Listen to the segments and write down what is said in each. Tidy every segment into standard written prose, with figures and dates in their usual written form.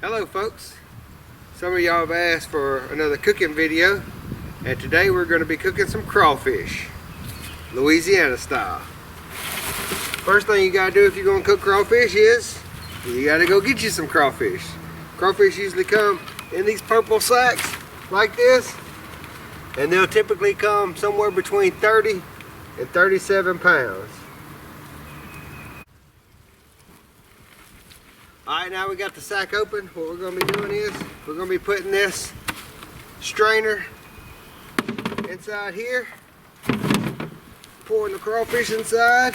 Hello folks, some of y'all have asked for another cooking video, and today we're going to be cooking some crawfish, Louisiana style. First thing you got to do if you're going to cook crawfish is you got to go get you some crawfish. Crawfish usually come in these purple sacks like this, and they'll typically come somewhere between 30 and 37 pounds. Alright, now we got the sack open. What we're going to be doing is we're going to be putting this strainer inside here, pouring the crawfish inside.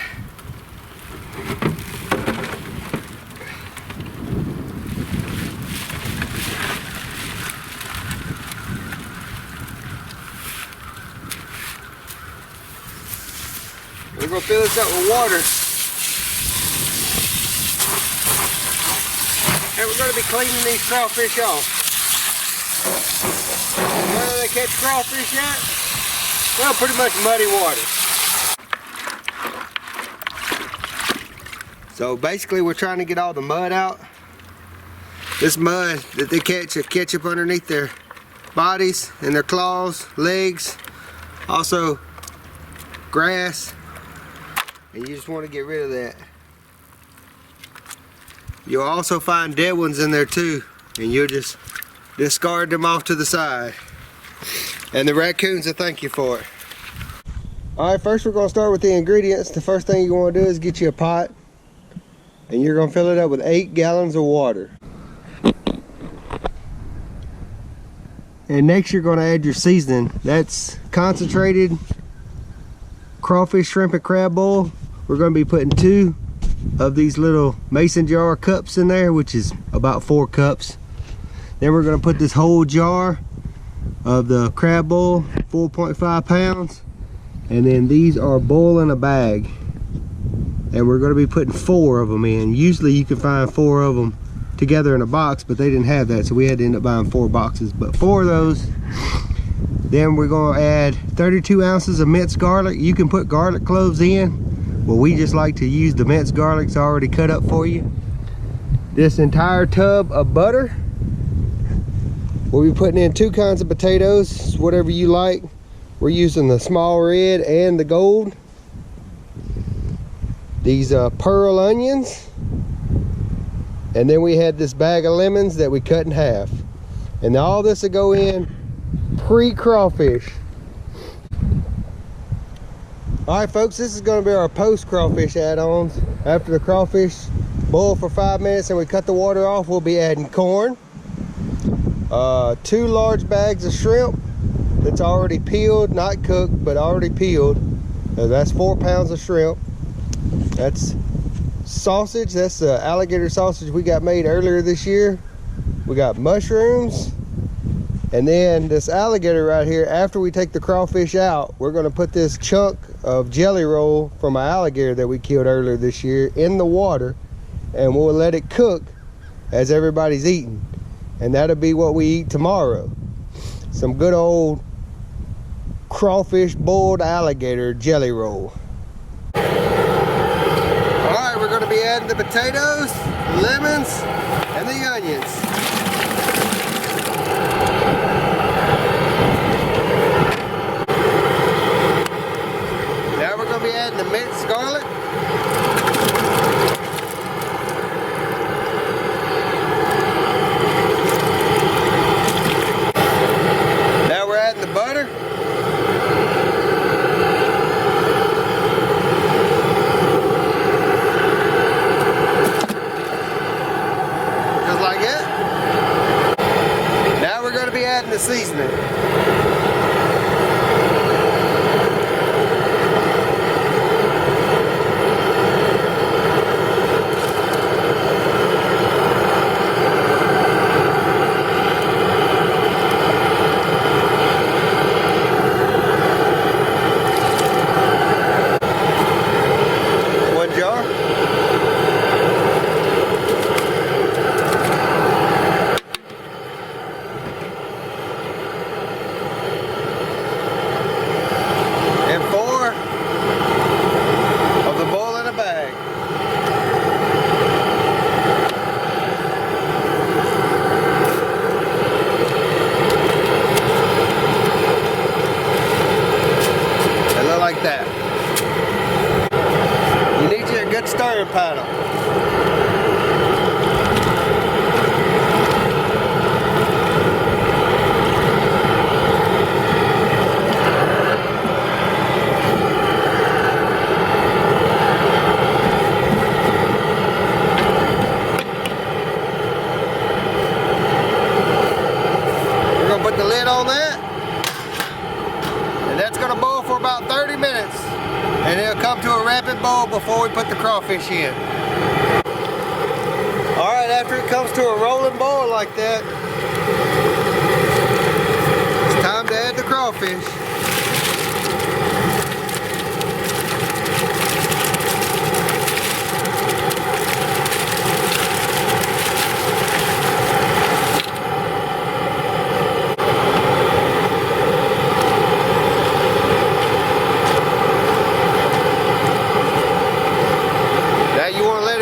We're going to fill this up with water. And we're going to be cleaning these crawfish off. Whether they catch crawfish yet? Well, pretty much muddy water. So basically we're trying to get all the mud out. This mud that they catch up underneath their bodies and their claws, legs, also grass. And you just want to get rid of that. You'll also find dead ones in there too, and you'll just discard them off to the side. And the raccoons will thank you for it. Alright, first we're going to start with the ingredients. The first thing you want to do is get you a pot, and you're going to fill it up with 8 gallons of water. And next you're going to add your seasoning. That's concentrated crawfish, shrimp, and crab oil. We're going to be putting 2 of these little mason jar cups in there, which is about 4 cups. Then we're going to put this whole jar of the crab oil, 4.5 pounds, and then these are boil in a bag, and we're going to be putting 4 of them in. Usually you can find 4 of them together in a box, but they didn't have that, so we had to end up buying 4 boxes, but 4 of those. Then we're going to add 32 ounces of minced garlic. You can put garlic cloves in. Well, we just like to use the minced garlic. It's already cut up for you. This entire tub of butter. We'll be putting in 2 kinds of potatoes, whatever you like. We're using the small red and the gold. These pearl onions. And then we had this bag of lemons that we cut in half. And all this will go in pre-crawfish. Alright folks, this is going to be our post crawfish add-ons. After the crawfish boil for 5 minutes and we cut the water off, we'll be adding corn, 2 large bags of shrimp that's already peeled, not cooked, but already peeled. That's 4 pounds of shrimp. That's sausage, that's the alligator sausage we got made earlier this year. We got mushrooms. And then this alligator right here, after we take the crawfish out, we're going to put this chunk of jelly roll from an alligator that we killed earlier this year in the water, and we'll let it cook as everybody's eating. And that'll be what we eat tomorrow. Some good old crawfish boiled alligator jelly roll. Alright, we're going to be adding the potatoes, lemons, and the onions. Be adding the minced garlic. Now we're adding the butter. Just like that. Now we're going to be adding the seasoning. bowl before we put the crawfish in. Alright, after it comes to a rolling boil like that, it's time to add the crawfish.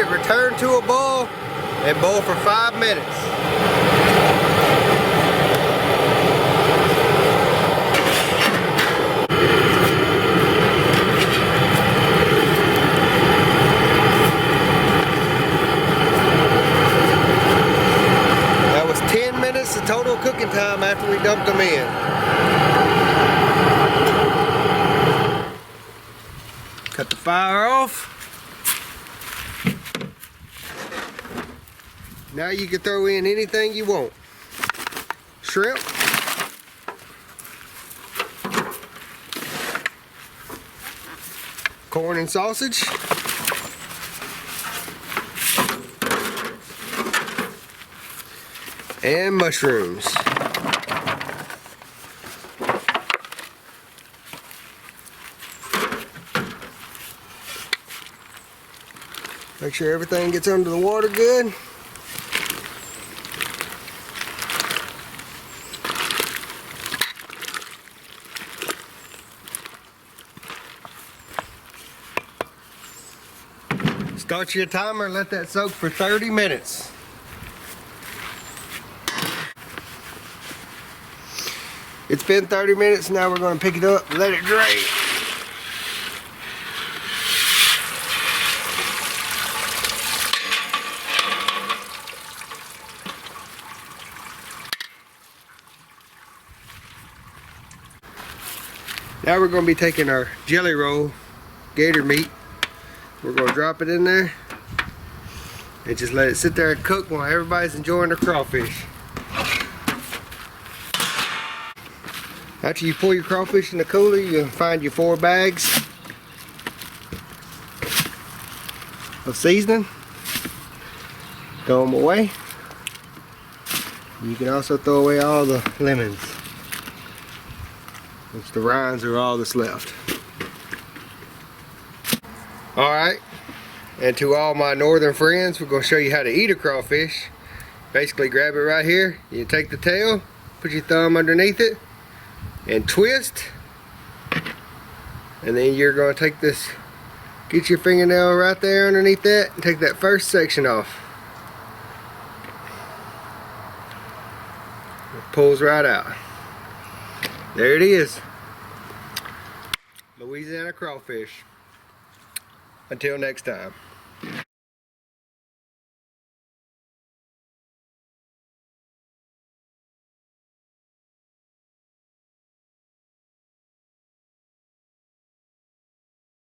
Return to a boil and boil for 5 minutes. That was 10 minutes of total cooking time after we dumped them in. Cut the fire off. Now you can throw in anything you want. Shrimp, corn and sausage, and mushrooms. Make sure everything gets under the water good. Start your timer and let that soak for 30 minutes. It's been 30 minutes, now we're going to pick it up and let it drain. Now we're going to be taking our jelly roll, gator meat. We're going to drop it in there and just let it sit there and cook while everybody's enjoying their crawfish. After you pull your crawfish in the cooler, you'll find your 4 bags of seasoning. Throw them away. You can also throw away all the lemons, which the rinds are all that's left. Alright, and to all my northern friends, we're going to show you how to eat a crawfish. Basically grab it right here, you take the tail, put your thumb underneath it, and twist. And then you're going to take this, get your fingernail right there underneath that, and take that first section off. It pulls right out. There it is. Louisiana crawfish. Until next time.